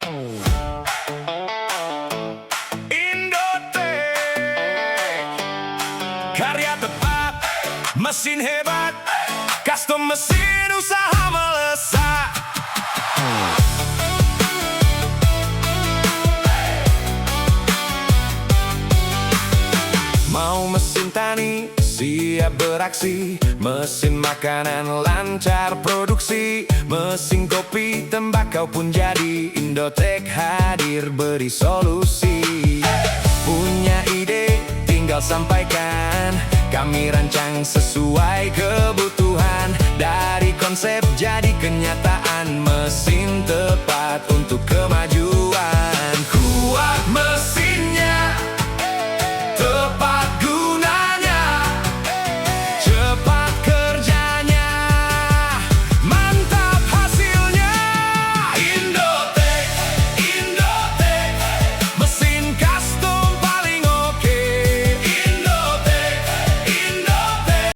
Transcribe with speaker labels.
Speaker 1: Indotek, karya tepat, mesin hebat, custom mesin usaha melesat. Mau mesin tani, siap beraksi. Mesin makanan, lancar produksi. Mesin kopi, tembakau pun jadi. Indotek hadir beri solusi. Punya ide, tinggal sampaikan. Kami rancang sesuai kebutuhan. Dari konsep jadi kenyataan. Mesin tepat untuk